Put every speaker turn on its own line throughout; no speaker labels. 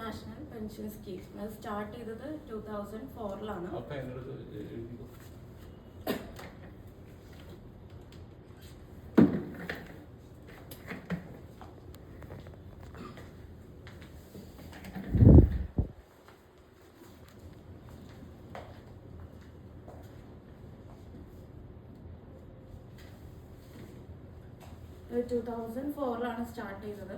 National pension scheme. അത് start ചെയ്തത് 2004-ലാണ്. 2004-ലാണ് start ചെയ്തത്.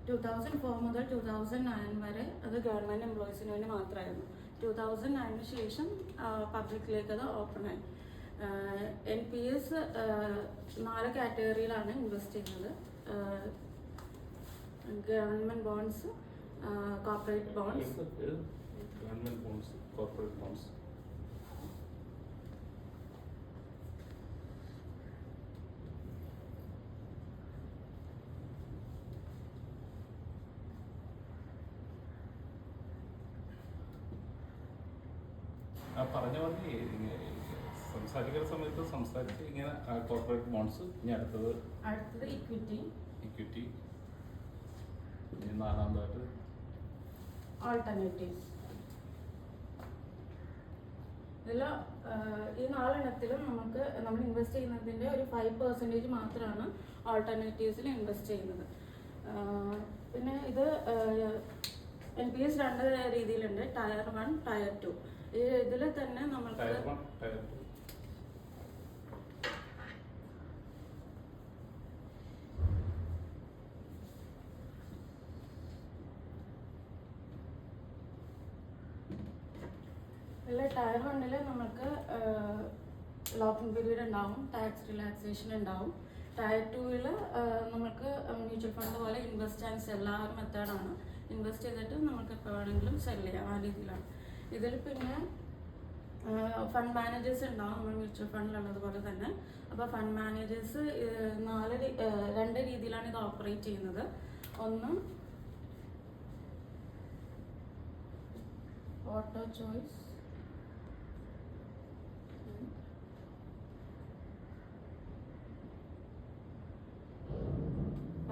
2004 മുതൽ 2009 വരെ അത് ഗവൺമെൻറ് എംപ്ലോയീസിന് വേണ്ടി മാത്രമായിരുന്നു. 2009 ശേഷം പബ്ലിക്കിലേക്ക് അത് ഓപ്പണായി. NPS 4 കാറ്റഗറിയിലാണ് ഇൻവെസ്റ്റ് ചെയ്യുന്നത്. Government bonds, corporate bonds.
Government bonds, corporate bonds. പറഞ്ഞ സംസാരിക്കുന്ന സമയത്ത് സംസാരിച്ച് ഇങ്ങനെ കോർപ്പറേറ്റ് ബോൺസ്, ഇനി അടുത്തത്
ഇക്വിറ്റി,
ഇനി നാലാമതായിട്ട്
ആൾട്ടർനേറ്റീവ്സ്. ഇതിൽ ഈ 4 എണ്ണത്തിലും നമ്മൾ ഇൻവെസ്റ്റ് ചെയ്യുന്നതിൻ്റെ ഒരു 5% മാത്രമാണ് ആൾട്ടർനേറ്റീവ്സിൽ ഇൻവെസ്റ്റ് ചെയ്യുന്നത്. പിന്നെ ഇത് NPS 2 രീതിയിലുണ്ട്, ടയർ 1, ടയർ 2. ഇതിൽ തന്നെ നമ്മൾക്ക് ടയർ 1-ൽ നമുക്ക് ലോക്കിംഗ് പീരീഡ് ഉണ്ടാവും, ടാക്സ് റിലാക്സേഷൻ ഉണ്ടാവും. ടയർ 2-ൽ നമുക്ക് മ്യൂച്വൽ ഫണ്ട് പോലെ ഇൻവെസ്റ്റ് ആൻഡ് സെൽ ആ ഒരു മെത്തേഡാണ്. ഇൻവെസ്റ്റ് ചെയ്തിട്ട് നമുക്ക് എപ്പോൾ വേണമെങ്കിലും സെല് ചെയ്യാം, ആ രീതിയിലാണ്. ഇതിൽ പിന്നെ ഫണ്ട് മാനേജേഴ്സ് ഉണ്ടാവും, നമ്മൾ മ്യൂച്വൽ ഫണ്ടിലുള്ളതുപോലെ തന്നെ. അപ്പോൾ ഫണ്ട് മാനേജേഴ്സ് 2 രീതിയിലാണ് ഇത് ഓപ്പറേറ്റ് ചെയ്യുന്നത്. ഒന്ന് auto choice,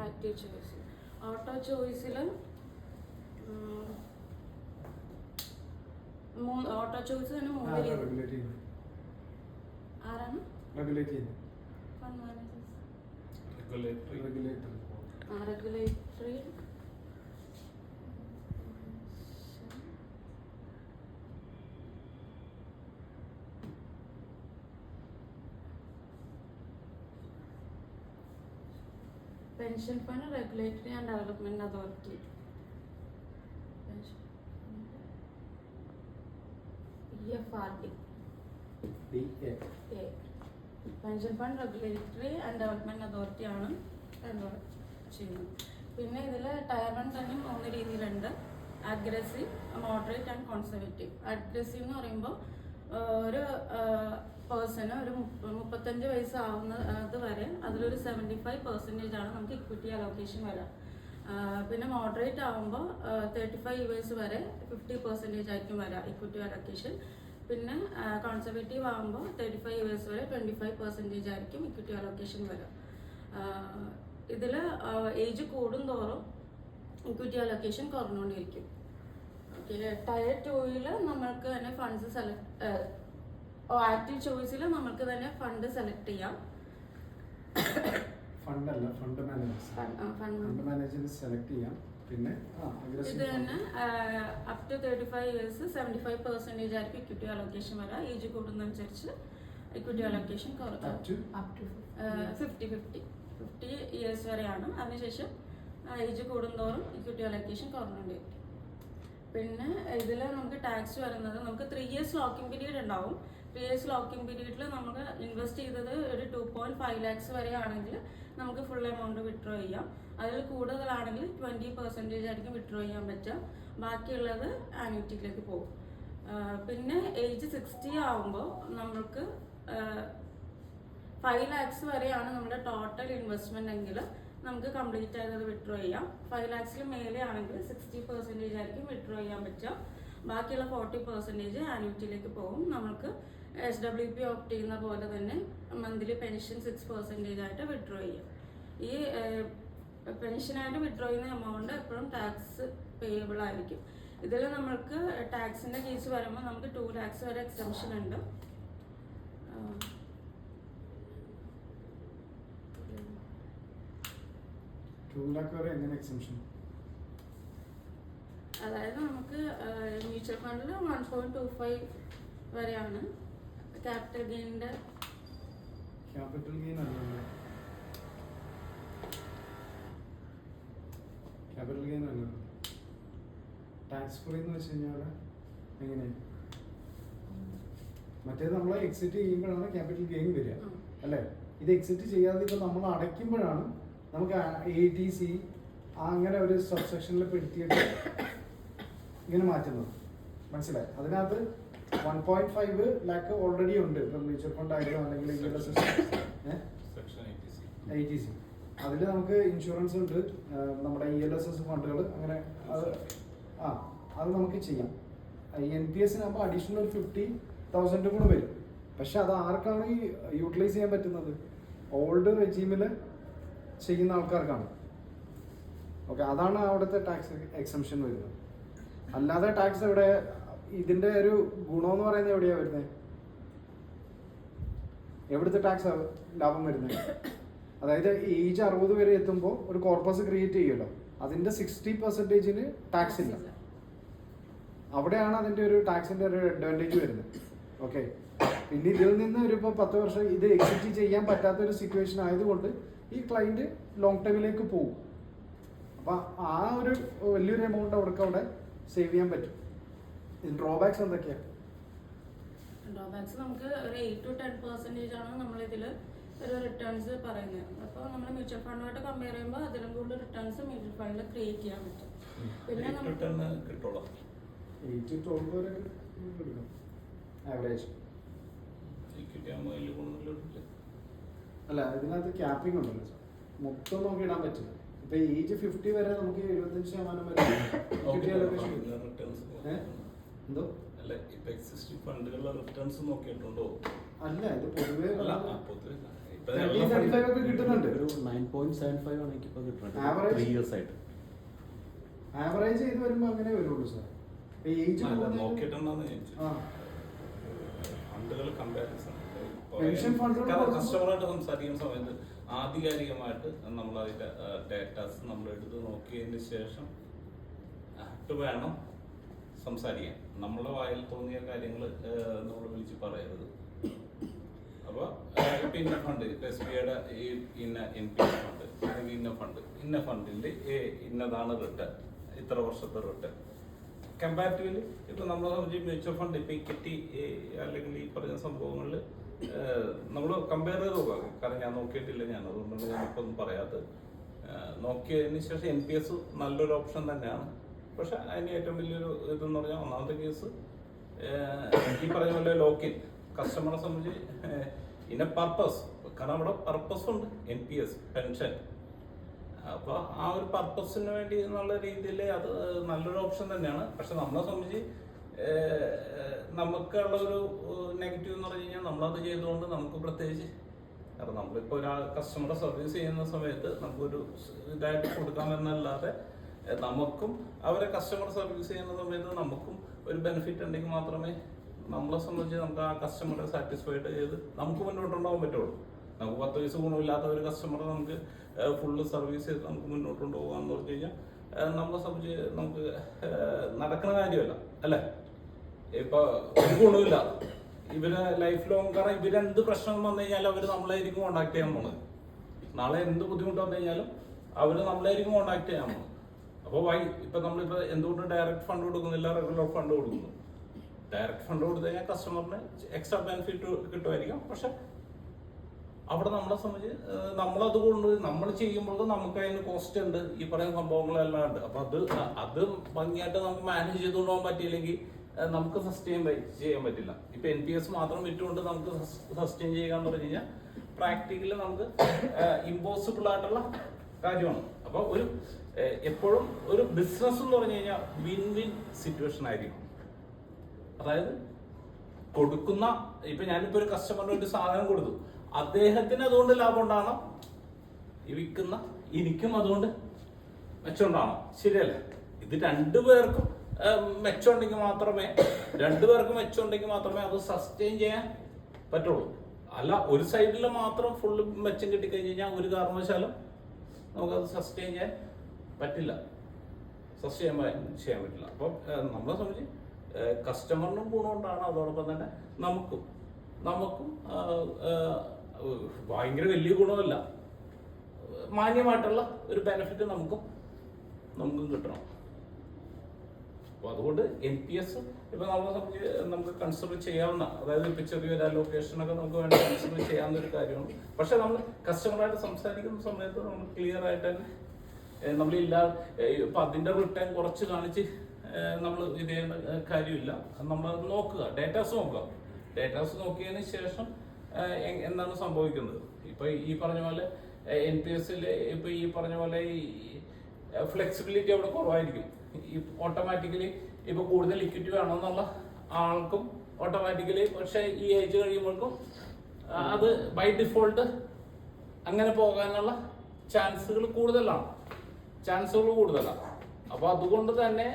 active choice. Auto ചോയ്സിൽ ഓട്ടോ ചോയ്സ് തന്നെ 3 രീതി. ആരാണ് regulatory? Pension fund, regulatory and development authority. PFRD. Pension fund, regulatory and development authority ആണ് ചെയ്യുന്നത്. പിന്നെ ഇതിൽ ടയർ 1 തന്നെ 3 രീതിയിലുണ്ട്: aggressive, moderate and conservative. Aggressive എന്ന് പറയുമ്പോൾ ഒരു പേഴ്സണ് ഒരു 35 വയസ്സാവുന്നത് വരെ അതിലൊരു 75% ആണ് നമുക്ക് ഇക്വിറ്റി അലോക്കേഷൻ വരാം. പിന്നെ മോഡറേറ്റ് ആകുമ്പോൾ 35 ഇയേഴ്സ് വരെ 50% ആയിരിക്കും വരാം ഇക്വിറ്റി അലോക്കേഷൻ. പിന്നെ കോൺസർവേറ്റീവ് ആകുമ്പോൾ 35 ഇയേഴ്സ് വരെ 25% ആയിരിക്കും ഇക്വിറ്റി അലോക്കേഷൻ വരാം. ഇതിൽ ഏജ് കൂടുന്തോറും ഇക്വിറ്റി അലോക്കേഷൻ കുറഞ്ഞുകൊണ്ടിരിക്കും. ഓക്കെ. ടയർ 2-ൽ നമ്മൾക്ക് തന്നെ ഫണ്ട്സ് ആക്റ്റീവ് ചോയ്സിൽ നമുക്ക് തന്നെ ഫണ്ട് സെലക്ട് ചെയ്യാം.
ഫണ്ട് മാനേജർ സെലക്ട് ചെയ്യാം. പിന്നെ
ഇത് തന്നെ അപ് ടു 35 ഇയേഴ്സ് 75% ആയിരിക്കും ഇക്വിറ്റി അലോക്കേഷൻ വരാം. ഏജ് കൂടുന്നതനുസരിച്ച് ഇക്വിറ്റി അലോക്കേഷൻ 50 ഇയേഴ്സ് വരെയാണ്. അതിനുശേഷം ഏജ് കൂടുന്തോറും ഇക്വിറ്റി അലോക്കേഷൻ കുറഞ്ഞുകൊണ്ടിരിക്കും. പിന്നെ ഇതിൽ നമുക്ക് ടാക്സ് വരുന്നത്, നമുക്ക് 3 ഇയേഴ്സ് ലോക്കിംഗ് പീരീഡ് ഉണ്ടാവും. 3 ഇയേഴ്സ് ലോക്കിംഗ് പീരീഡിൽ നമുക്ക് ഇൻവെസ്റ്റ് ചെയ്തത് ഒരു 2.5 lakhs വരെ ആണെങ്കിൽ നമുക്ക് ഫുൾ എമൗണ്ട് വിഡ്രോ ചെയ്യാം. അതിൽ കൂടുതലാണെങ്കിൽ 20% ആയിരിക്കും വിഡ്രോ ചെയ്യാൻ പറ്റുക. ബാക്കിയുള്ളത് ആന്യൂറ്റിയിലേക്ക് പോകും. പിന്നെ ഏജ് 60 ആകുമ്പോൾ നമുക്ക് 5 lakhs വരെയാണ് നമ്മുടെ ടോട്ടൽ ഇൻവെസ്റ്റ്മെന്റ് എങ്കിൽ നമുക്ക് കംപ്ലീറ്റ് ആയത് വിഡ്രോ ചെയ്യാം. 5 lakhs മേലെ ആണെങ്കിൽ 60% ആയിരിക്കും വിഡ്രോ ചെയ്യാൻ പറ്റുക. ബാക്കിയുള്ള 40% ആന്യൂറ്റിയിലേക്ക് പോകും. നമുക്ക് SWP ഓപ്റ്റ് ചെയ്യുന്ന പോലെ തന്നെ മന്ത്ലി പെൻഷൻ 6% ആയിട്ട് വിഡ്രോ ചെയ്യാം. ഈ പെൻഷനായിട്ട് വിഡ്രോ ചെയ്യുന്ന എമൗണ്ട് എപ്പോഴും ടാക്സ് പേയബിൾ ആയിരിക്കും. ഇതിൽ നമ്മൾക്ക് ടാക്സിൻ്റെ കേസ് വരുമ്പോൾ നമുക്ക് 2 lakhs വരെ എക്സംഷൻ ഉണ്ട്.
എങ്ങനെ എക്സംഷൻ?
അതായത് നമുക്ക് മ്യൂച്വൽ ഫണ്ടിൽ 1.25 വരെയാണ് ക്യാപിറ്റൽ ഗെയിൻ്റെ.
ക്യാപിറ്റൽ ഗെയിൻ അല്ലല്ലോ, ക്യാപിറ്റൽ ഗെയിൻ അല്ലല്ലോ. ടാക്സ് ഫ്രീ എന്ന് വെച്ച് കഴിഞ്ഞാൽ എങ്ങനെ? മറ്റേത് നമ്മൾ എക്സിറ്റ് ചെയ്യുമ്പോഴാണ് ക്യാപിറ്റൽ ഗെയിൻ വരിക അല്ലേ? ഇത് എക്സിറ്റ് ചെയ്യാതെ ഇപ്പം നമ്മൾ അടയ്ക്കുമ്പോഴാണ് നമുക്ക് ATC അങ്ങനെ ഒരു സബ്സെക്ഷനിൽ പെടുത്തിയിട്ട് ഇങ്ങനെ മാറ്റുന്നത്. മനസ്സിലായി? അതിനകത്ത് 1.5 lakh ഓൾറെഡി ഉണ്ട്. ഇപ്പം മ്യൂച്വൽ ഫണ്ട് ആയാലും അല്ലെങ്കിൽ ATC അതിൽ നമുക്ക് ഇൻഷുറൻസ് ഉണ്ട്, നമ്മുടെ ELSS ഫണ്ടുകൾ അങ്ങനെ അത് നമുക്ക് ചെയ്യാം. NPS-നാകുമ്പോൾ അഡീഷണൽ ഒരു 50,000 കൂടെ വരും. പക്ഷെ അത് ആർക്കാണ് യൂട്ടിലൈസ് ചെയ്യാൻ പറ്റുന്നത്? ഓൾഡ് റെജീമിൽ ചെയ്യുന്ന ആൾക്കാർക്കാണ്. ഓക്കെ, അതാണ് അവിടുത്തെ ടാക്സ് എക്സംഷൻ വരുന്നത്. അല്ലാതെ ടാക്സ് ഇവിടെ ഇതിൻ്റെ ഒരു ഗുണമെന്ന് പറയുന്നത് എവിടെയാണ് വരുന്നത്? എവിടുത്തെ ടാക്സ് ലാഭം വരുന്നത്? അതായത് ഏജ് 60 വരെ എത്തുമ്പോൾ ഒരു കോർപ്പസ് ക്രിയേറ്റ് ചെയ്യുമല്ലോ, അതിൻ്റെ 60% ടാക്സ് ഇല്ല. അവിടെയാണ് അതിൻ്റെ ഒരു ടാക്സിൻ്റെ ഒരു അഡ്വാൻറ്റേജ് വരുന്നത്. ഓക്കെ, പിന്നെ ഇതിൽ നിന്ന് ഒരു ഇപ്പോൾ 10 വർഷം ഇത് എക്സിറ്റ് ചെയ്യാൻ പറ്റാത്തൊരു സിറ്റുവേഷൻ ആയതുകൊണ്ട് ഈ ക്ലയൻറ്റ് ലോങ് ടൈമിലേക്ക് പോകും. അപ്പം ആ ഒരു വലിയൊരു എമൗണ്ട് അവർക്ക് അവിടെ സേവ് ചെയ്യാൻ പറ്റും. ഇതിന് ഡ്രോബാക്സ് എന്തൊക്കെയാണ്?
ഡ്രോബാക്സ് നമുക്ക് ഒരു 8 to 10% ആണ് നമ്മളിതിൽ ഒരു റിട്ടേൺസ് പറയുന്നത്. അപ്പോൾ നമ്മൾ മ്യൂച്വൽ ഫണ്ടുമായിട്ട് കമ്പയർ ചെയ്യുമ്പോൾ അതിലും കൂടുതൽ റിട്ടേൺസ് മ്യൂച്വൽ ഫണ്ടിൽ ക്രിയേറ്റ് ചെയ്യാൻ പറ്റും. പിന്നെ
കിട്ടുള്ളൂ
8 to 12 വരെ കിട്ടും ആവറേജ്. അല്ല, ഇതിനകത്ത് ക്യാപ്പിംഗ് ഉണ്ടല്ലോ സാർ, മൊത്തം നോക്കി ഇടാൻ പറ്റില്ല. ഇപ്പൊ ഏജ് 50 വരെ നമുക്ക് 75% വരെ എന്തോ
അല്ല, ഇപ്പൊ എക്സിസ്റ്റിംഗ് ഫണ്ടുകളുടെ റിട്ടേൺസ് നോക്കിയിട്ടുണ്ടോ?
അല്ല, ഇത് പൊതുവേ
കിട്ടുന്നുണ്ട്. ഒരു 9.75 ആണ് എനിക്ക് ഇപ്പോൾ കിട്ടുന്നത് 3 years ആയിട്ട്.
ആവറേജ് ചെയ്ത് വരുമ്പോൾ അങ്ങനെ വരുള്ളൂ സാർ.
നോക്കിയിട്ടുണ്ടെന്ന് ഫണ്ടുകൾ കമ്പാരിസൺ കസ്റ്റമറായിട്ട് സംസാരിക്കുന്ന സമയത്ത് ആധികാരികമായിട്ട് നമ്മൾ അതിന്റെ ഡേറ്റാസ് നമ്മൾ എടുത്ത് നോക്കിയതിന് ശേഷം വേണം സംസാരിക്കാൻ. നമ്മളെ വായിൽ തോന്നിയ കാര്യങ്ങൾ നമ്മൾ വിളിച്ച് പറയരുത്. അപ്പോൾ ഇപ്പം ഇന്ന ഫണ്ട്, SBIയുടെ ഈ ഇന്ന NPS ഫണ്ട് അല്ലെങ്കിൽ ഇന്ന ഫണ്ടിൽ ഇന്നതാണ് റിട്ടേൺ, ഇത്ര വർഷത്തെ റിട്ടേൺ. കമ്പാരിറ്റീവ്ലി ഇപ്പം നമ്മളെ സംബന്ധിച്ച് മ്യൂച്വൽ ഫണ്ട് ഇപ്പം ഇക്വിറ്റി അല്ലെങ്കിൽ ഈ പറഞ്ഞ സംഭവങ്ങളിൽ നമ്മൾ കമ്പയർ ചെയ്ത് നോക്കാം. കാരണം ഞാൻ നോക്കിയിട്ടില്ല, ഞാൻ അതുകൊണ്ടാണ് ഞാനിപ്പോൾ ഒന്നും പറയാത്തത്. നോക്കിയതിന് ശേഷം NPS നല്ലൊരു ഓപ്ഷൻ തന്നെയാണ്. പക്ഷെ അതിന് ഏറ്റവും വലിയൊരു ഇതെന്ന് പറഞ്ഞാൽ ഒന്നാമത്തെ കേസ് ഈ പറഞ്ഞ പോലെ ലോക്കിൻ കസ്റ്റമറെ സംബന്ധിച്ച് ഇന്ന പർപ്പസ്, കാരണം അവിടെ പർപ്പസ് ഉണ്ട്, NPS പെൻഷൻ. അപ്പോൾ ആ ഒരു പർപ്പസിന് വേണ്ടി എന്നുള്ള രീതിയിൽ അത് നല്ലൊരു ഓപ്ഷൻ തന്നെയാണ്. പക്ഷെ നമ്മളെ സംബന്ധിച്ച് നമുക്കുള്ള ഒരു നെഗറ്റീവ് എന്ന് പറഞ്ഞു കഴിഞ്ഞാൽ നമ്മളത് ചെയ്തുകൊണ്ട് നമുക്ക് പ്രത്യേകിച്ച്, കാരണം നമ്മളിപ്പോൾ ഒരാൾ കസ്റ്റമറെ സർവീസ് ചെയ്യുന്ന സമയത്ത് നമുക്കൊരു ഇതായിട്ട് കൊടുക്കാമെന്നല്ലാതെ നമുക്കും അവരെ കസ്റ്റമർ സർവീസ് ചെയ്യുന്ന സമയത്ത് നമുക്കും ഒരു ബെനിഫിറ്റ് ഉണ്ടെങ്കിൽ മാത്രമേ നമ്മളെ സംബന്ധിച്ച് നമുക്ക് ആ കസ്റ്റമറെ സാറ്റിസ്ഫൈഡ് ചെയ്ത് നമുക്ക് മുന്നോട്ടുണ്ടാകാൻ പറ്റുള്ളൂ. നമുക്ക് 10 വയസ്സ് ഗുണമില്ലാത്ത ഒരു കസ്റ്റമറെ നമുക്ക് ഫുള്ള് സർവീസ് ചെയ്ത് നമുക്ക് മുന്നോട്ട് കൊണ്ടുപോകാന്ന് പറഞ്ഞു കഴിഞ്ഞാൽ നമ്മളെ സംബന്ധിച്ച് നമുക്ക് നടക്കുന്ന കാര്യമല്ല അല്ലേ. ഇപ്പൊ ഒരു ഗുണമില്ല ഇവര് ലൈഫ് ലോങ്, കാരണം ഇവരെന്ത് പ്രശ്നം വന്നു കഴിഞ്ഞാലും അവർ നമ്മളായിരിക്കും കോണ്ടാക്ട് ചെയ്യാൻ പോണത്. നാളെ എന്ത് ബുദ്ധിമുട്ട് വന്നു കഴിഞ്ഞാലും അവർ നമ്മളായിരിക്കും കോണ്ടാക്ട് ചെയ്യാൻ പോണത്. അപ്പോൾ ഇപ്പൊ നമ്മളിപ്പോ എന്തുകൊണ്ട് ഡയറക്റ്റ് ഫണ്ട് കൊടുക്കുന്നില്ല, റെഗുലർ ഫണ്ട് കൊടുക്കുന്നു? ഡയറക്റ്റ് ഫണ്ട് കൊടുത്തു കഴിഞ്ഞാൽ കസ്റ്റമറിന് എക്സ്ട്രാ ബെനിഫിറ്റ് കിട്ടുമായിരിക്കും. പക്ഷെ അവിടെ നമ്മളെ സംബന്ധിച്ച് നമ്മളത് കൊണ്ട് നമ്മൾ ചെയ്യുമ്പോൾ നമുക്ക് അതിന് കോസ്റ്റ് ഉണ്ട്, ഈ പറയുന്ന സംഭവങ്ങളെല്ലാം ഉണ്ട്. അപ്പൊ അത് ഭംഗിയായിട്ട് നമുക്ക് മാനേജ് ചെയ്തുകൊണ്ട് പോകാൻ പറ്റിയില്ലെങ്കിൽ നമുക്ക് സസ്റ്റെയിൻ ചെയ്യാൻ പറ്റില്ല. ഇപ്പൊ NPS മാത്രം വിറ്റുകൊണ്ട് നമുക്ക് സസ്റ്റെയിൻ ചെയ്യുക എന്ന് പറഞ്ഞു കഴിഞ്ഞാൽ പ്രാക്ടിക്കലി നമുക്ക് ഇമ്പോസിബിൾ ആയിട്ടുള്ള കാര്യമാണ്. അപ്പൊ ഒരു എപ്പോഴും ഒരു ബിസിനസ് എന്ന് പറഞ്ഞു കഴിഞ്ഞാൽ വിൻ വിൻ സിറ്റുവേഷൻ ആയിരിക്കും. അതായത് കൊടുക്കുന്ന, ഇപ്പൊ ഞാനിപ്പോ ഒരു കസ്റ്റമറിന് ഒരു സാധനം കൊടുത്തു, അദ്ദേഹത്തിന് അതുകൊണ്ട് ലാഭം ഉണ്ടാകണം, ഈ വിൽക്കുന്ന എനിക്കും അതുകൊണ്ട് മെച്ചമുണ്ടാകണം. ശരിയല്ലേ? ഇത് ഇത് രണ്ടുപേർക്കും മെച്ചമുണ്ടെങ്കിൽ മാത്രമേ അത് സസ്റ്റെയിൻ ചെയ്യാൻ പറ്റുള്ളൂ. അല്ല ഒരു സൈഡിൽ മാത്രം ഫുള്ള് മെച്ചം കിട്ടിക്കഴിഞ്ഞ് കഴിഞ്ഞാൽ ഒരു കാരണവശാലും നമുക്കത് സസ്റ്റെയിൻ ചെയ്യാൻ പറ്റില്ല. ചെയ്യാൻ പറ്റില്ല. അപ്പം നമ്മളെ സംബന്ധിച്ച് കസ്റ്റമറിനും ഗുണമുണ്ടാണ്, അതോടൊപ്പം തന്നെ നമുക്കും ഭയങ്കര വലിയ ഗുണമല്ല, മാന്യമായിട്ടുള്ള ഒരു ബെനിഫിറ്റ് നമുക്കും കിട്ടണം. അപ്പോൾ അതുകൊണ്ട് NPS ഇപ്പം നമ്മളെ സംബന്ധിച്ച് നമുക്ക് കൺസിഡർ ചെയ്യാവുന്ന, അതായത് ഇപ്പം ചെറിയൊരു അലോക്കേഷനൊക്കെ നമുക്ക് വേണ്ടി കൺസിഡർ ചെയ്യാവുന്ന ഒരു കാര്യമാണ്. പക്ഷെ നമ്മൾ കസ്റ്റമറായിട്ട് സംസാരിക്കുന്ന സമയത്ത് നമ്മൾ ക്ലിയർ ആയിട്ട് തന്നെ ഇപ്പം അതിൻ്റെ റിട്ടേൺ കുറച്ച് കാണിച്ച് നമ്മൾ ഇത് ചെയ്യേണ്ട കാര്യമില്ല. നമ്മൾ നോക്കുക, ഡേറ്റാസ് നോക്കിയതിന് ശേഷം എന്താണ് സംഭവിക്കുന്നത്. ഇപ്പം ഈ പറഞ്ഞ പോലെ NPSൽ ഇപ്പം ഈ പറഞ്ഞ പോലെ ഈ ഫ്ലെക്സിബിലിറ്റി അവിടെ കുറവായിരിക്കും. ഈ ഓട്ടോമാറ്റിക്കലി ഇപ്പോൾ കൂടുതൽ ലിക്വിഡ് വേണമെന്നുള്ള ആൾക്കും ഓട്ടോമാറ്റിക്കലി, പക്ഷേ ഈ ഏജ് കഴിയുമ്പോഴേക്കും അത് ബൈ ഡിഫോൾട്ട് അങ്ങനെ പോകാനുള്ള ചാൻസുകൾ കൂടുതലാണ്. അപ്പോൾ അതുകൊണ്ട് തന്നെ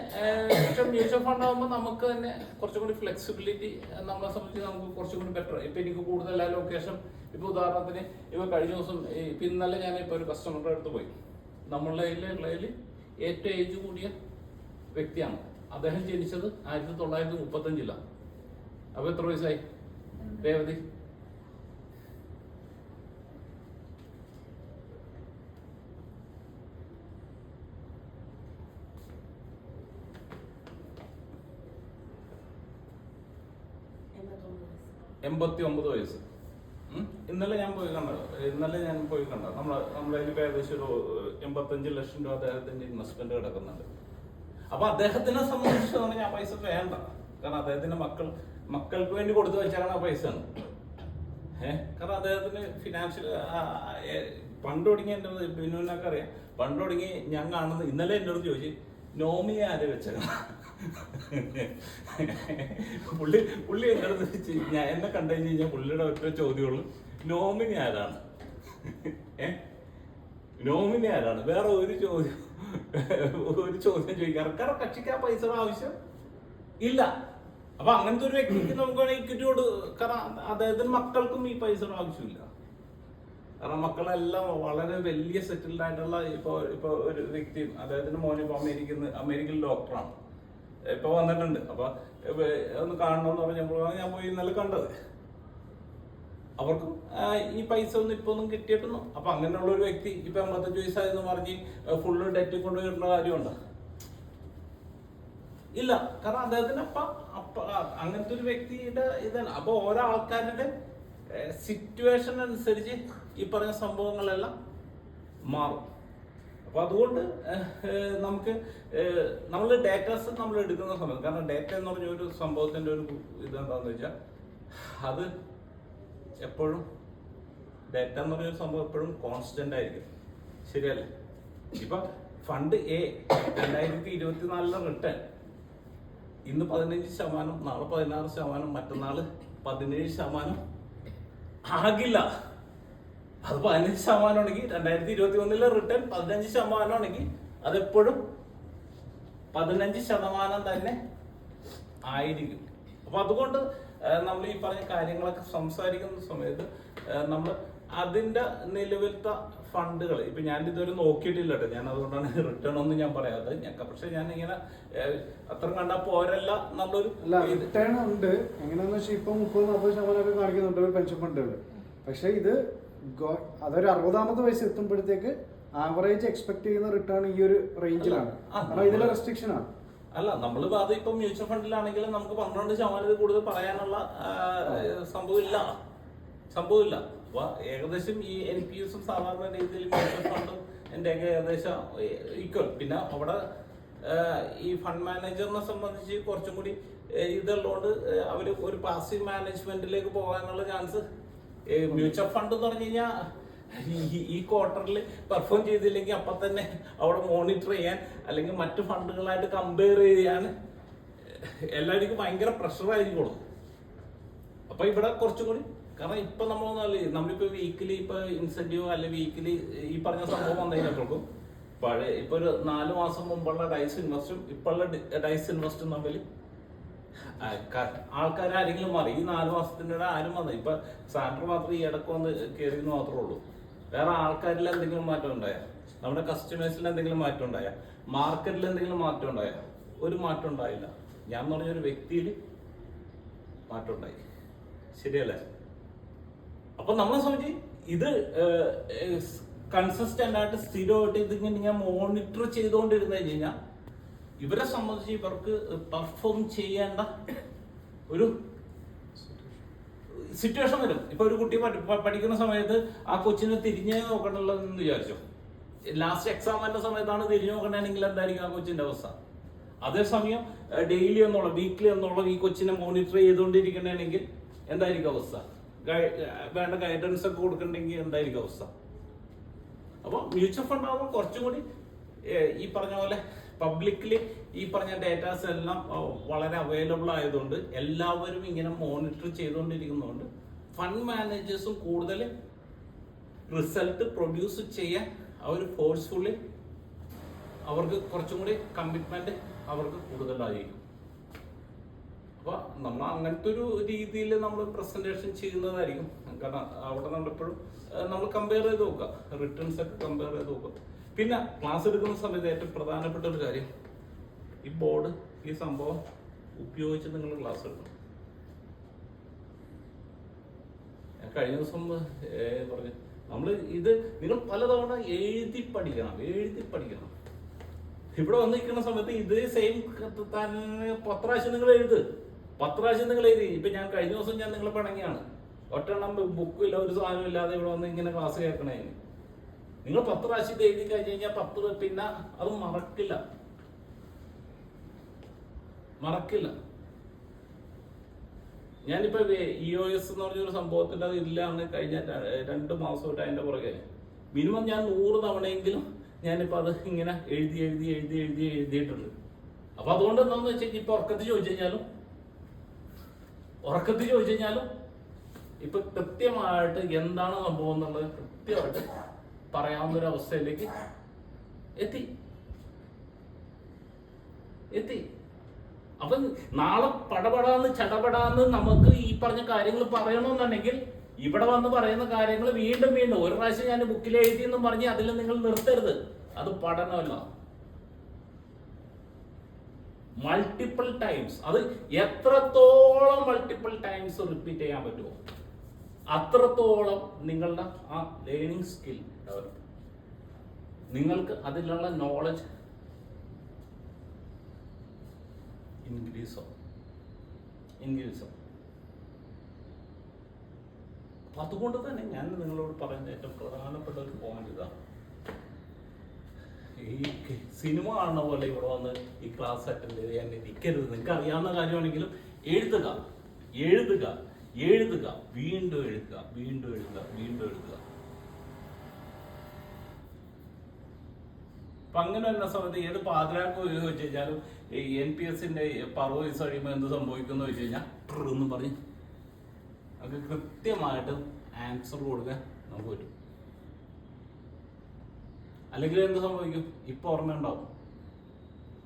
മ്യൂച്വൽ ഫണ്ട് ആകുമ്പോൾ നമുക്ക് തന്നെ കുറച്ചും കൂടി ഫ്ലെക്സിബിലിറ്റി നമ്മളെ സംബന്ധിച്ച് നമുക്ക് കുറച്ചും കൂടി ബെറ്റർ. ഇപ്പം എനിക്ക് കൂടുതൽ ലൊക്കേഷൻ, ഇപ്പോൾ ഉദാഹരണത്തിന് ഇപ്പോൾ കഴിഞ്ഞ ദിവസം ഇപ്പം ഇന്നലെ ഞാൻ ഇപ്പോൾ ഒരു കസ്റ്റമറുടെ അടുത്ത് പോയി. നമ്മളുടെ ഉള്ളതിൽ ഏറ്റവും ഏജ് കൂടിയ വ്യക്തിയാണ്. അദ്ദേഹം ജനിച്ചത് 1935. അപ്പോൾ എത്ര വയസ്സായി രേവതി? 89 വയസ്സ്. ഇന്നലെ ഞാൻ പോയി കണ്ട നമ്മളതിൽ ഏകദേശം ഒരു 85 ലക്ഷം രൂപ അദ്ദേഹത്തിന്റെ ഇൻവെസ്റ്റ്മെന്റ് കിടക്കുന്നുണ്ട്. അപ്പൊ അദ്ദേഹത്തിനെ സംബന്ധിച്ച് ഞാൻ പൈസ വേണ്ട, കാരണം അദ്ദേഹത്തിന്റെ മക്കൾക്ക് വേണ്ടി കൊടുത്തു വെച്ചാണ് ആ പൈസ. കാരണം അദ്ദേഹത്തിന് ഫിനാൻഷ്യൽ പണ്ട് തുടങ്ങി, എൻ്റെ ബിനുവിനൊക്കെ അറിയാം, പണ്ട് തുടങ്ങി ഞാൻ കാണുന്നത്. ഇന്നലെ എന്നോട് ചോദിച്ചു നോമിനി ആരെ വെച്ചേക്കണം. പുള്ളി എൻ്റെ അടുത്ത് ഞാൻ എന്നെ കണ്ടു കഴിഞ്ഞാൽ പുള്ളിയുടെ ഒറ്റ ചോദ്യമുള്ളൂ, നോമിനി ആരാണ്? നോമിനി ആരാണ്? വേറെ ഒരു ചോദ്യം ചോദിക്കാറ്. കാരണം കക്ഷിക്ക് ആ പൈസയുടെ ആവശ്യം ഇല്ല. അപ്പൊ അങ്ങനത്തെ ഒരു വ്യക്തിക്ക് നമുക്ക് വേണമെങ്കിൽ ഇക്വിറ്റിയോട്, കാരണം അദ്ദേഹത്തിന് മക്കൾക്കും ഈ പൈസയുടെ ആവശ്യമില്ല. കാരണം മക്കളെല്ലാം വളരെ വലിയ സെറ്റിൽഡ് ആയിട്ടുള്ള ഇപ്പൊ ഒരു വ്യക്തി, അദ്ദേഹത്തിന്റെ മോനെ ഇപ്പൊ അമേരിക്കൻ ഡോക്ടറാണ്, ഇപ്പൊ വന്നിട്ടുണ്ട്. അപ്പൊ ഒന്ന് കാണണമെന്ന് പറഞ്ഞപ്പോഴാണ് ഞാൻ പോയി ഇന്നലെ കണ്ടത്. അവർക്കും ഈ പൈസ ഒന്നും കിട്ടിയിട്ടൊന്നും. അപ്പൊ അങ്ങനെയുള്ള ഒരു വ്യക്തി ഇപ്പൊ 55 വയസ്സായെന്ന് പറഞ്ഞ് ഫുള്ള് ഡെറ്റ് കൊണ്ടുവരേണ്ട കാര്യമുണ്ടോ? ഇല്ല. കാരണം അദ്ദേഹത്തിന് അങ്ങനത്തെ ഒരു വ്യക്തിയുടെ ഇതാണ്. അപ്പൊ ഓരോ ആൾക്കാരുടെ സിറ്റുവേഷൻ അനുസരിച്ച് ഈ പറഞ്ഞ സംഭവങ്ങളെല്ലാം മാറും. അപ്പൊ അതുകൊണ്ട് നമ്മൾ ഡേറ്റാസ് നമ്മൾ എടുക്കുന്ന സമയത്ത്, കാരണം ഡേറ്റ എന്ന് പറഞ്ഞ ഒരു സംഭവത്തിന്റെ ഒരു ഇതെന്താന്ന് വെച്ചാൽ, അത് എപ്പോഴും ഡേറ്റ എന്ന് പറഞ്ഞ ഒരു സംഭവം എപ്പോഴും കോൺസ്റ്റന്റ് ആയിരിക്കും. ശരിയല്ലേ? ഇപ്പൊ ഫണ്ട് A 2024 റിട്ടേൺ ഇന്ന് 15%, നാളെ 16%, മറ്റന്നാള് 17% ആകില്ല. അത് 15% ആണെങ്കിൽ 2021 റിട്ടേൺ 15% ആണെങ്കിൽ അതെപ്പോഴും 15% തന്നെ ആയിരിക്കും. അപ്പൊ അതുകൊണ്ട് നമ്മൾ ഈ പറഞ്ഞ കാര്യങ്ങളൊക്കെ സംസാരിക്കുന്ന സമയത്ത് നമ്മൾ അതിന്റെ നിലവിലത്തെ ഫണ്ടുകൾ ഇപ്പൊ ഞാൻ ഇതുവരെ നോക്കിയിട്ടില്ല കേട്ടോ. ഞാൻ അതുകൊണ്ടാണ് റിട്ടേൺ ഒന്നും ഞാൻ പറയാതെ. പക്ഷെ ഞാൻ ഇങ്ങനെ അത്ര കണ്ടാൽ പോരല്ല എന്നുള്ളൊരു
റിട്ടേൺ ഉണ്ട്. എങ്ങനെയാന്ന് വെച്ചാൽ ഇപ്പൊ 30-40% കാണിക്കുന്നുണ്ട് പെൻഷൻ ഫണ്ടുകൾ. പക്ഷെ ഇത് അതൊരു 60ാമത്തെ വയസ്സ് എത്തുമ്പോഴത്തേക്ക് ആവറേജ് എക്സ്പെക്ട് ചെയ്യുന്ന റിട്ടേൺ ഈ ഒരു റേഞ്ചിലാണ്. കാരണം ഇതിലെ റെസ്ട്രിക്ഷൻ ആണ്.
അല്ല, നമ്മൾ അത് ഇപ്പൊ മ്യൂച്വൽ ഫണ്ടിലാണെങ്കിലും നമുക്ക് 12% കൂടുതൽ പറയാനുള്ള സംഭവമില്ല. അപ്പൊ ഏകദേശം ഈ NPS സാധാരണ രീതിയിൽ മ്യൂച്വൽ ഫണ്ടും എൻ്റെ ഏകദേശം ഈക്വൽ. പിന്നെ അവിടെ ഈ ഫണ്ട് മാനേജറിനെ സംബന്ധിച്ച് കുറച്ചും കൂടി ഇതുള്ളതുകൊണ്ട് അവര് ഒരു പാസീവ് മാനേജ്മെന്റിലേക്ക് പോകാനുള്ള ചാൻസ്. മ്യൂച്വൽ ഫണ്ട് എന്ന് പറഞ്ഞു കഴിഞ്ഞാൽ ഈ ക്വാർട്ടറിൽ പെർഫോം ചെയ്തില്ലെങ്കിൽ അപ്പൊ തന്നെ അവിടെ മോണിറ്റർ ചെയ്യാൻ അല്ലെങ്കിൽ മറ്റു ഫണ്ടുകളായിട്ട് കമ്പയർ ചെയ്യാൻ എല്ലാവർക്കും ഭയങ്കര പ്രഷർ ആയിരിക്കുള്ളൂ. അപ്പൊ ഇവിടെ കുറച്ചും കൂടി, കാരണം ഇപ്പൊ നമ്മളിപ്പോ വീക്കിലി ഇപ്പൊ ഇൻസെന്റീവ് അല്ലെ വീക്കിലി ഈ പറഞ്ഞ സംഭവം വന്നു കഴിഞ്ഞപ്പോഴേക്കും പഴയ ഇപ്പൊ ഒരു 4 മാസം മുമ്പുള്ള ഡൈസ് ഇൻവെസ്റ്റും ഇപ്പോഴുള്ള ഡൈസ് ഇൻവെസ്റ്റും തമ്മിൽ ആൾക്കാർ ആരെങ്കിലും മാറി ഈ 4 മാസത്തിനിടെ ആരും വന്നു. ഇപ്പൊ സാൻഡർ മാത്രം ഈ ഇടക്ക് വന്ന് കയറിയെന്ന് മാത്രമേ ഉള്ളൂ. വേറെ ആൾക്കാരിൽ എന്തെങ്കിലും മാറ്റം ഉണ്ടായ, നമ്മുടെ കസ്റ്റമേഴ്സിൽ എന്തെങ്കിലും മാറ്റം ഉണ്ടായ, മാർക്കറ്റിൽ എന്തെങ്കിലും മാറ്റം ഉണ്ടായ? ഒരു മാറ്റം ഉണ്ടായില്ല. ഞാൻ എന്ന് പറഞ്ഞൊരു വ്യക്തിയിൽ മാറ്റം ഉണ്ടായി. ശരിയല്ലേ? അപ്പൊ നമ്മളെ സംബന്ധിച്ച് ഇത് കൺസിസ്റ്റന്റ് ആയിട്ട് സ്ഥിരമായിട്ട് ഇതിങ്ങനെ മോണിറ്റർ ചെയ്തുകൊണ്ടിരുന്നു കഴിഞ്ഞാൽ ഇവരെ സംബന്ധിച്ച് ഇവർക്ക് പെർഫോം ചെയ്യേണ്ട ഒരു സിറ്റുവേഷൻ വരും. ഇപ്പൊ ഒരു കുട്ടി പഠിക്കുന്ന സമയത്ത് ആ കൊച്ചിനെ തിരിഞ്ഞ് നോക്കണുള്ളതെന്ന് വിചാരിച്ചു. ലാസ്റ്റ് എക്സാമിന്റെ സമയത്താണ് തിരിഞ്ഞു നോക്കണമെങ്കിൽ എന്തായിരിക്കും ആ കൊച്ചിന്റെ അവസ്ഥ? അതേസമയം ഡെയിലി എന്നുള്ള വീക്ക്ലി എന്നുള്ള ഈ കൊച്ചിനെ മോണിറ്റർ ചെയ്തുകൊണ്ടിരിക്കണമെങ്കിൽ എന്തായിരിക്കും അവസ്ഥ? വേണ്ട ഗൈഡൻസ് ഒക്കെ കൊടുക്കണമെങ്കിൽ എന്തായിരിക്കും അവസ്ഥ? അപ്പോൾ മ്യൂച്വൽ ഫണ്ട് ആകുമ്പോൾ കുറച്ചും കൂടി ഈ പറഞ്ഞ പോലെ പബ്ലിക്കലി ഈ പറഞ്ഞ ഡേറ്റാസ് എല്ലാം വളരെ അവൈലബിൾ ആയതുകൊണ്ട് എല്ലാവരും ഇങ്ങനെ മോണിറ്റർ ചെയ്തുകൊണ്ടിരിക്കുന്നതുകൊണ്ട് ഫണ്ട് മാനേജേഴ്സും കൂടുതൽ റിസൾട്ട് പ്രൊഡ്യൂസ് ചെയ്യാൻ അവർ ഫോഴ്സ്ഫുള്ളി അവർക്ക് കുറച്ചും കൂടി കമ്മിറ്റ്മെന്റ് അവർക്ക് കൂടുതലായിരിക്കും. അപ്പൊ നമ്മൾ അങ്ങനത്തെ ഒരു രീതിയിൽ നമ്മൾ പ്രസന്റേഷൻ ചെയ്യുന്നതായിരിക്കും. കാരണം അവിടെ നമ്മളെപ്പോഴും നമ്മൾ കമ്പയർ ചെയ്ത് നോക്കുക, റിട്ടേൺസ് ഒക്കെ കമ്പയർ ചെയ്ത് നോക്കുക. പിന്നെ ക്ലാസ് എടുക്കുന്ന സമയത്ത് ഏറ്റവും പ്രധാനപ്പെട്ട ഒരു കാര്യം, ഈ ബോർഡ് ഈ സംഭവം ഉപയോഗിച്ച് നിങ്ങൾ ക്ലാസ് എടുക്കണം. ഞാൻ കഴിഞ്ഞ ദിവസം പറഞ്ഞു, നമ്മൾ ഇത് നിങ്ങൾ പലതവണ എഴുതി പഠിക്കണം. ഇവിടെ വന്നിരിക്കുന്ന സമയത്ത് ഇത് സെയിം 10 പ്രാവശ്യം നിങ്ങൾ എഴുതി. ഇപ്പൊ ഞാൻ കഴിഞ്ഞ ദിവസം ഞാൻ നിങ്ങളെ പണങ്ങിയാണ്, ഒറ്റെണ്ണം ബുക്കും ഇല്ല, ഒരു സാധനം ഇല്ലാതെ ഇവിടെ വന്ന് ഇങ്ങനെ ക്ലാസ് കേൾക്കണേ. നിങ്ങൾ 10 പ്രാവശ്യം എഴുതി കഴിഞ്ഞ് കഴിഞ്ഞാൽ 10 പിന്നെ അത് മറക്കില്ല. ഞാനിപ്പോ EOS എന്ന് പറഞ്ഞൊരു സംഭവത്തിന്റെ അത് ഇല്ലാന്ന് കഴിഞ്ഞ 2 മാസമായിട്ട് അതിന്റെ പുറകെ മിനിമം ഞാൻ 100 തവണയെങ്കിലും ഞാനിപ്പോ അത് ഇങ്ങനെ എഴുതിയിട്ടുണ്ട്. അപ്പൊ അതുകൊണ്ട് എന്താണെന്ന് വെച്ചാൽ ഇപ്പൊ ഉറക്കത്തിൽ ചോദിച്ചു കഴിഞ്ഞാലും ഇപ്പൊ കൃത്യമായിട്ട് എന്താണ് സംഭവം എന്നുള്ളത് കൃത്യമായിട്ട് പറയാവുന്ന ഒരു അവസ്ഥയിലേക്ക് എത്തി. അപ്പൊ നാളെ ചടപടാന്ന് നമുക്ക് ഈ പറഞ്ഞ കാര്യങ്ങൾ പറയണമെന്നുണ്ടെങ്കിൽ ഇവിടെ വന്ന് പറയുന്ന കാര്യങ്ങൾ വീണ്ടും ഒരു പ്രാവശ്യം ഞാൻ ബുക്കിൽ എഴുതിയെന്നും പറഞ്ഞ് അതിൽ നിങ്ങൾ നിർത്തരുത്. അത് പഠനമല്ല, മൾട്ടിപ്പിൾ ടൈംസ്, അത് എത്രത്തോളം മൾട്ടിപ്പിൾ ടൈംസ് റിപ്പീറ്റ് ചെയ്യാൻ പറ്റുമോ അത്രത്തോളം നിങ്ങളുടെ ആ ലേണിംഗ് സ്കിൽ ഡെവലപ്പ്, നിങ്ങൾക്ക് അതിലുള്ള നോളജ് ഇൻക്രീസ് ആവും. അപ്പൊ അതുകൊണ്ട് തന്നെ ഞാൻ നിങ്ങളോട് പറയുന്ന ഏറ്റവും പ്രധാനപ്പെട്ട ഒരു പോയിന്റ് ഇതാണ്, ഈ സിനിമ കാണുന്ന പോലെ ഇവിടെ വന്ന് ഈ ക്ലാസ് അറ്റൻഡ് ചെയ്ത് ഞാൻ ഇരിക്കരുത്. നിങ്ങൾക്ക് അറിയാവുന്ന കാര്യമാണെങ്കിലും എഴുതുക, വീണ്ടും എഴുതുക. അപ്പൊ അങ്ങനെ വരുന്ന സമയത്ത് ഏത് പാതിരാക്കോ ചോദിച്ചു കഴിഞ്ഞാലും ഈ NPSന്റെ 60 വയസ്സ് കഴിയുമ്പോൾ എന്ത് സംഭവിക്കുന്നു ചോദിച്ചു കഴിഞ്ഞാൽ എന്ന് പറഞ്ഞ് അത് കൃത്യമായിട്ട് ആൻസർ കൊടുക്കാൻ നമുക്ക് പറ്റും. അല്ലെങ്കിൽ എന്ത് സംഭവിക്കും? ഇപ്പൊ ഓർമ്മ ഉണ്ടാവും,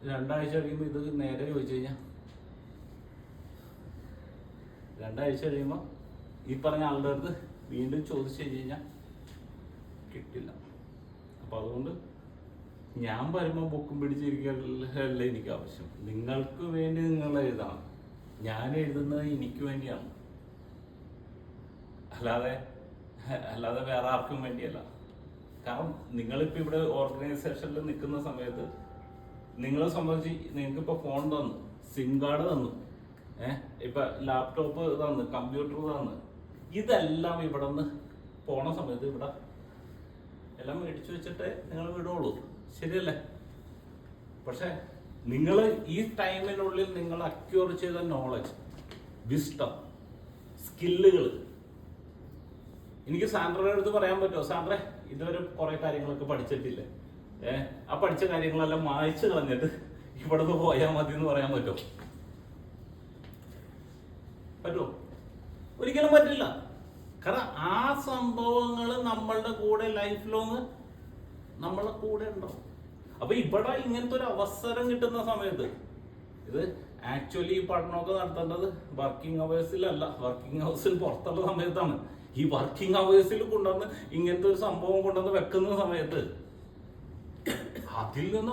2 ആഴ്ച കഴിയുമ്പോൾ ഇത് നേരെ ചോദിച്ചു കഴിഞ്ഞാൽ 2 ആഴ്ച കഴിയുമ്പോൾ ഈ പറഞ്ഞ ആളുടെ അടുത്ത് വീണ്ടും ചോദിച്ചു കഴിഞ്ഞാൽ കിട്ടില്ല. അപ്പൊ അതുകൊണ്ട് ഞാൻ വരുമ്പോൾ ബുക്കും പിടിച്ചിരിക്കല്ല എനിക്ക് ആവശ്യം. നിങ്ങൾക്ക് വേണ്ടി നിങ്ങൾ എഴുതണം. ഞാൻ എഴുതുന്നത് എനിക്ക് വേണ്ടിയാണ്, അല്ലാതെ വേറെ ആർക്കും വേണ്ടിയല്ല. കാരണം നിങ്ങളിപ്പോൾ ഇവിടെ ഓർഗനൈസേഷനിൽ നിൽക്കുന്ന സമയത്ത് നിങ്ങളെ സംബന്ധിച്ച് നിങ്ങൾക്ക് ഇപ്പോൾ ഫോൺ തന്നു, സിം കാർഡ് തന്നു, ഇപ്പൊ ലാപ്ടോപ്പ് തന്നു, കമ്പ്യൂട്ടർ തന്നു, ഇതെല്ലാം ഇവിടെ നിന്ന് പോണ സമയത്ത് ഇവിടെ എല്ലാം മേടിച്ചു വെച്ചിട്ടേ നിങ്ങൾ വിടുള്ളൂ. ശരിയല്ലേ? പക്ഷെ നിങ്ങൾ ഈ ടൈമിനുള്ളിൽ നിങ്ങൾ അക്യൂർ ചെയ്ത നോളജ്, വിസ്ഡം, സ്കില്ലുകൾ എനിക്ക് സാൻഡ്രയുടെ അടുത്ത് പറയാൻ പറ്റുമോ, സാൻഡ്രെ ഇതുവരെ കുറെ കാര്യങ്ങളൊക്കെ പഠിച്ചിട്ടില്ലേ, ആ പഠിച്ച കാര്യങ്ങളെല്ലാം മായ്ച്ചു കളഞ്ഞിട്ട് ഇവിടെ നിന്ന് പോയാൽ മതി എന്ന് പറയാൻ പറ്റുമോ? ഒരിക്കലും പറ്റില്ല. കാരണം ആ സംഭവങ്ങൾ നമ്മളുടെ കൂടെ ലൈഫ് ലോങ് നമ്മളുടെ കൂടെ ഉണ്ടാവും. അപ്പൊ ഇവിടെ ഇങ്ങനത്തെ ഒരു അവസരം കിട്ടുന്ന സമയത്ത് ഇത് ആക്ച്വലി ഈ പഠനമൊക്കെ നടത്തേണ്ടത് വർക്കിംഗ് അവേഴ്സിലല്ല, വർക്കിംഗ് ഹൗസിൽ പുറത്തുള്ള സമയത്താണ്. ഈ വർക്കിംഗ് അവേഴ്സിൽ കൊണ്ടുവന്ന് ഇങ്ങനത്തെ ഒരു സംഭവം കൊണ്ടുവന്ന് വെക്കുന്ന സമയത്ത് അതിൽ നിന്ന്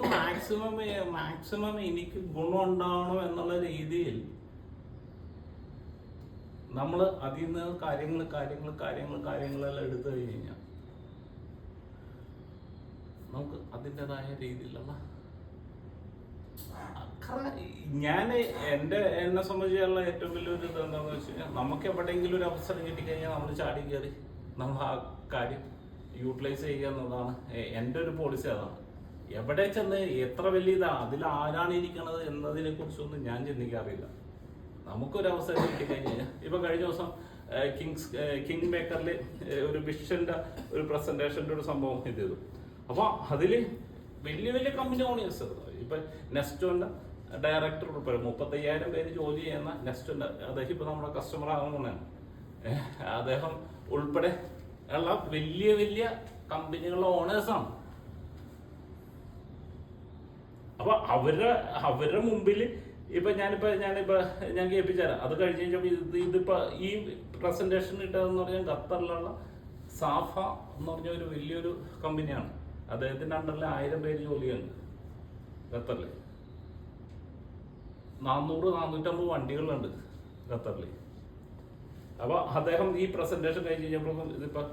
മാക്സിമം എനിക്ക് ഗുണം ഉണ്ടാവണം എന്നുള്ള രീതിയിൽ നമ്മൾ അതിൽ നിന്ന് കാര്യങ്ങളെല്ലാം എടുത്തു കഴിഞ്ഞ് കഴിഞ്ഞാൽ നമുക്ക് അതിൻ്റെതായ രീതിയിലുള്ള എന്നെ സംബന്ധിച്ചുള്ള ഏറ്റവും വലിയൊരു ഇത് എന്താണെന്ന് വെച്ച് കഴിഞ്ഞാൽ നമുക്ക് എവിടെയെങ്കിലും ഒരു അവസരം കിട്ടിക്കഴിഞ്ഞാൽ നമ്മൾ ചാടി കയറി നമ്മൾ ആ കാര്യം യൂട്ടിലൈസ് ചെയ്യുക എന്നതാണ് എൻ്റെ ഒരു പോളിസി. അതാണ് എവിടെ ചെന്ന് എത്ര വലിയ അതിൽ ആരാണ് ഇരിക്കണത് എന്നതിനെ കുറിച്ചൊന്നും ഞാൻ ചിന്തിക്കാറില്ല. നമുക്കൊരു അവസരം കിട്ടിക്കഴിഞ്ഞാൽ ഇപ്പൊ കഴിഞ്ഞ ദിവസം കിങ് മേക്കറിൽ ഒരു വിഷന്റെ ഒരു പ്രസന്റേഷന്റെ ഒരു സംഭവം ഇത് ചെയ്തു. അപ്പൊ അതില് വലിയ വലിയ കമ്പനി ഓണിയേഴ്സ് ഇപ്പൊ നെസ്റ്റോന്റെ ഡയറക്ടർ ഉൾപ്പെടെ 35,000 പേര് ജോലി ചെയ്യുന്ന നെസ്റ്റോന്റെ, അദ്ദേഹം ഇപ്പൊ നമ്മുടെ കസ്റ്റമർ ആകുന്നതാണ്. അദ്ദേഹം ഉൾപ്പെടെ ഉള്ള വലിയ വലിയ കമ്പനികളുടെ ഓണേഴ്സാണ്. അപ്പൊ അവരുടെ മുമ്പിൽ ഇപ്പൊ ഞാൻ കേൾപ്പിച്ചുതരാം. അത് കഴിഞ്ഞ് കഴിഞ്ഞപ്പോൾ ഇതിപ്പോ ഈ പ്രസന്റേഷൻ ഇട്ടതെന്ന് പറഞ്ഞാൽ ഖത്തറിലുള്ള സാഫ എന്ന് പറഞ്ഞ ഒരു വലിയൊരു കമ്പനിയാണ്. അദ്ദേഹത്തിന്റെ അണ്ടറിൽ 1000 പേര് ജോലിയുണ്ട് ഖത്തറിൽ. 400-450 വണ്ടികളുണ്ട് ഖത്തറിൽ. അപ്പൊ അദ്ദേഹം ഈ പ്രസന്റേഷൻ കഴിഞ്ഞ് കഴിഞ്ഞപ്പോൾ ഇതിപ്പോ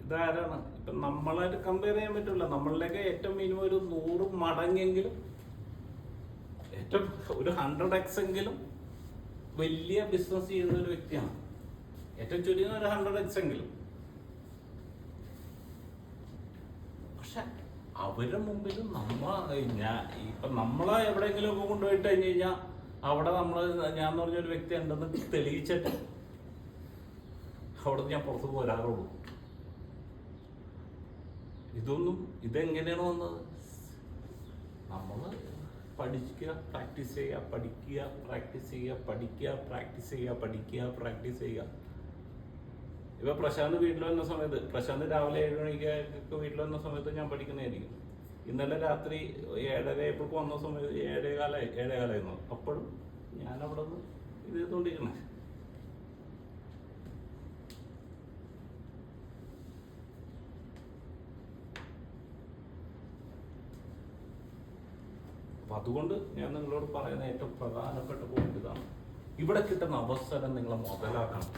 ഇതാരാണ് ഇപ്പൊ നമ്മളായിട്ട് കമ്പയർ ചെയ്യാൻ പറ്റില്ല. നമ്മളിലേക്ക് ഏറ്റവും മിനിമം ഒരു 100 മടങ്ങെങ്കിലും, ഏറ്റവും ഒരു 100x എങ്കിലും വലിയ ബിസിനസ് ചെയ്യുന്ന ഒരു വ്യക്തിയാണ്. ഏറ്റവും ചുരുങ്ങിയ ഒരു 100x എങ്കിലും. പക്ഷെ അവരുടെ മുമ്പിൽ ഇപ്പൊ നമ്മളെ എവിടെയെങ്കിലും ഒക്കെ കൊണ്ടുപോയിട്ട് കഴിഞ്ഞ് കഴിഞ്ഞാൽ അവിടെ ഞാൻ പറഞ്ഞൊരു വ്യക്തി ഉണ്ടെന്ന് തെളിയിച്ചിട്ട് അവിടെ ഞാൻ പുറത്ത് പോരാറുള്ളൂ. ഇതെങ്ങനെയാണ് വന്നത്? നമ്മൾ പഠിക്കുക, പ്രാക്ടീസ് ചെയ്യുക, പഠിക്കുക, പ്രാക്ടീസ് ചെയ്യുക, പഠിക്കുക, പ്രാക്ടീസ് ചെയ്യുക, പഠിക്കുക, പ്രാക്ടീസ് ചെയ്യുക. ഇപ്പൊ പ്രശാന്ത് വീട്ടിൽ വന്ന സമയത്ത്, പ്രശാന്ത് രാവിലെ 7 മണിക്കൊക്കെ വീട്ടിൽ വന്ന സമയത്ത് ഞാൻ പഠിക്കുന്നതായിരിക്കും. ഇന്നലെ രാത്രി 7:30 വന്ന സമയത്ത് 7:15 അപ്പോഴും ഞാൻ അവിടെ നിന്ന് ഇത് ചെയ്തുകൊണ്ടിരിക്കണേ. അപ്പം അതുകൊണ്ട് ഞാൻ നിങ്ങളോട് പറയുന്ന ഏറ്റവും പ്രധാനപ്പെട്ട പോയിന്റ് ഇതാണ്. ഇവിടെ കിട്ടുന്ന അവസരം നിങ്ങൾ മുതലാക്കണം.